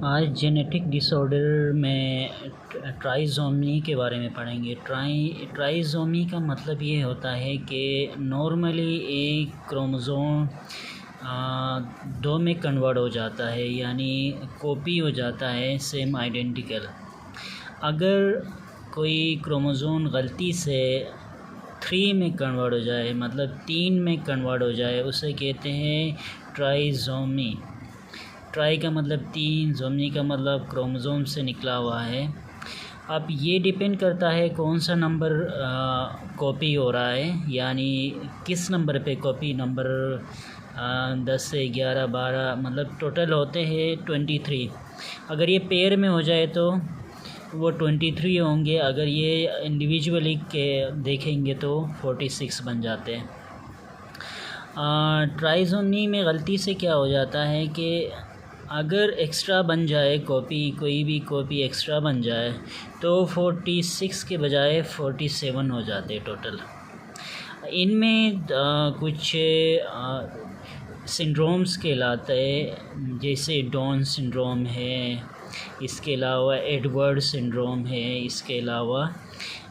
आज genetic disorder में ट्राइज़ोमी के बारे में पढ़ेंगे। ट्राइज़ोमी का मतलब ये होता है कि नॉर्मली एक क्रोमोज़ोम दो में कन्वर्ट हो जाता है, यानी कॉपी हो जाता है सेम आइडेंटिकल। अगर कोई क्रोमोज़ोम गलती से 3 में कन्वर्ट हो जाए, मतलब 3 में कन्वर्ट हो जाए, उसे कहते हैं ट्राइज़ोमी। ट्राई का मतलब 3, ज़ोमी का मतलब क्रोमोज़ोम से निकला हुआ है। अब ये डिपेंड करता है कौन सा नंबर कॉपी हो रहा है, यानी किस नंबर पे कॉपी। नंबर 10 से 11, 12, मतलब टोटल होते हैं 23। अगर ये पेयर में हो जाए तो वो 23 होंगे, अगर ये इंडिविजुअली के देखेंगे तो 46 बन जाते हैं। ट्राइज़ोमी में गलती से क्या हो जाता है कि अगर एक्स्ट्रा बन जाए कॉपी, कोई भी कॉपी एक्स्ट्रा बन जाए, तो 46 के बजाय 47 हो जाते टोटल। इनमें कुछ सिंड्रोम्स कहलाते हैं, जैसे डाउन सिंड्रोम है, इसके अलावा एडवर्ड सिंड्रोम है, इसके अलावा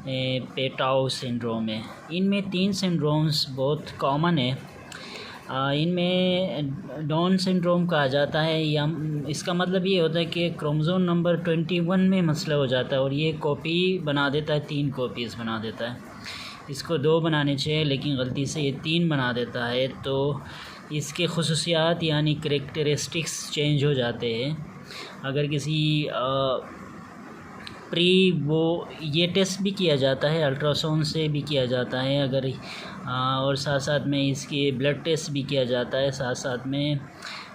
पेटाउ सिंड्रोम है। इनमें 3 सिंड्रोम्स बहुत कॉमन है। इनमें डाउन सिंड्रोम कहा जाता है, या इसका मतलब ये होता है कि क्रोमोज़ोम नंबर 21 में मसला हो जाता है और ये कॉपी बना देता है, 3 कॉपीज़ बना देता है। इसको 2 बनाने चाहिए, लेकिन गलती से ये 3 बना देता है, तो इसके खुसूसियात यानी करैक्टरिस्टिक्स चेंज हो जाते हैं। अगर किसी ये टेस्ट भी किया जाता है, अल्ट्रासाउंड से भी किया जाता है, अगर और साथ साथ में इसके ब्लड टेस्ट भी किया जाता है, साथ साथ में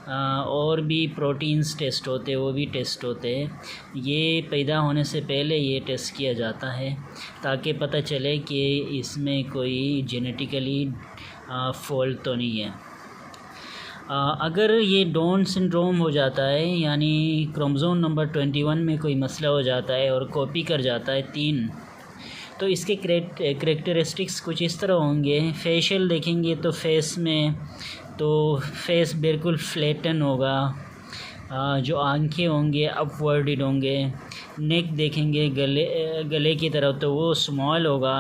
और भी प्रोटीन्स टेस्ट होते हैं, वो भी टेस्ट होते हैं। ये पैदा होने से पहले ये टेस्ट किया जाता है ताकि पता चले कि इसमें कोई जेनेटिकली फॉल्ट तो नहीं है। अगर ये डाउन सिंड्रोम हो जाता है, यानी क्रोमोज़ोम नंबर 21 में कोई मसला हो जाता है और कॉपी कर जाता है 3, तो इसके करैक्टरिस्टिक्स कुछ इस तरह होंगे। फेशियल देखेंगे तो फेस बिल्कुल फ्लैटन होगा, जो आंखें होंगे अपवर्डेड होंगे। नेक देखेंगे गले की तरफ तो वो स्मॉल होगा।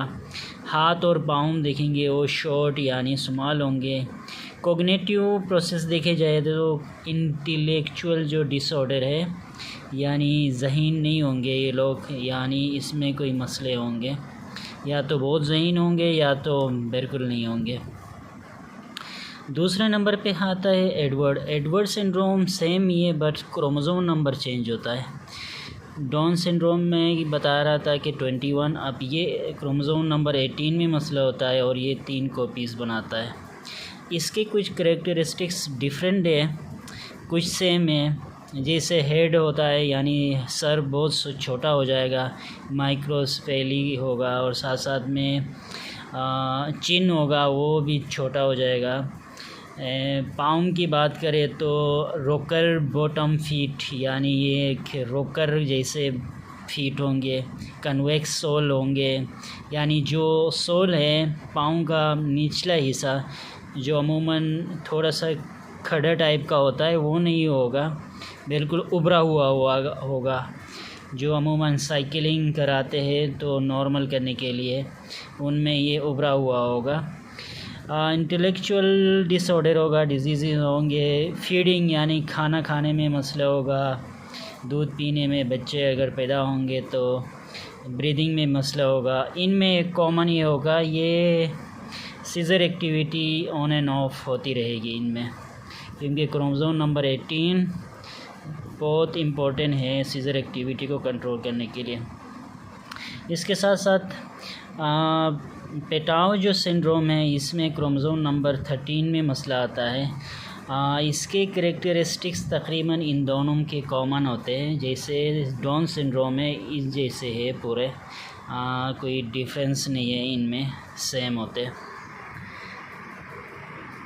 हाथ और पाँव देखेंगे वो शॉर्ट यानी स्मॉल होंगे। कोग्निटिव प्रोसेस देखे जाए तो इंटेलेक्चुअल जो डिसऑर्डर है, यानी ज़हीन नहीं होंगे ये लोग, यानी इसमें कोई मसले होंगे, या तो बहुत ज़हीन होंगे या तो बिल्कुल नहीं होंगे। दूसरे नंबर पे आता है एडवर्ड सिंड्रोम। सेम ही है, बट क्रोमोज़ोम नंबर चेंज होता है। डाउन सिंड्रोम में बता रहा था कि 21, अब ये क्रोमोज़ोम नंबर 18 में मसला होता है और ये 3 कॉपीज़ बनाता है। इसके कुछ करैक्टरिस्टिक्स डिफरेंट है, कुछ सेम है। जैसे हेड होता है, यानी सर बहुत छोटा हो जाएगा, माइक्रोस्फेली होगा, और साथ साथ में चिन होगा, वो भी छोटा हो जाएगा। पाँव की बात करें तो रोकर बॉटम फीट, यानी ये एक रोकर जैसे फीट होंगे। कन्वेक्स सोल होंगे, यानी जो सोल है पाँव का निचला हिस्सा, जो अमूमन थोड़ा सा खड़ा टाइप का होता है, वो नहीं होगा, बिल्कुल उभरा हुआ होगा। जो अमूमन साइकिलिंग कराते हैं तो नॉर्मल करने के लिए, उनमें ये उभरा हुआ होगा। इंटेलेक्चुअल डिसऑर्डर होगा, डिजीज़ होंगे। फीडिंग यानी खाना खाने में मसला होगा, दूध पीने में, बच्चे अगर पैदा होंगे तो ब्रीदिंग में मसला होगा। इनमें एक कॉमन ये होगा, ये seizure activity on and off होती रहेगी इनमें, क्योंकि क्रोमोज़ोम नंबर 18 बहुत इम्पोर्टेंट है सीज़र एक्टिविटी को कंट्रोल करने के लिए। इसके साथ साथ पेटाउ जो सिंड्रोम है, इसमें क्रोमोज़ोम नंबर 13 में मसला आता है। इसके करैक्टरिस्टिक्स तकरीबन इन दोनों के कॉमन होते हैं, जैसे डाउन सिंड्रोम है इस जैसे है पूरे, कोई डिफरेंस नहीं है, इनमें सेम होते हैं।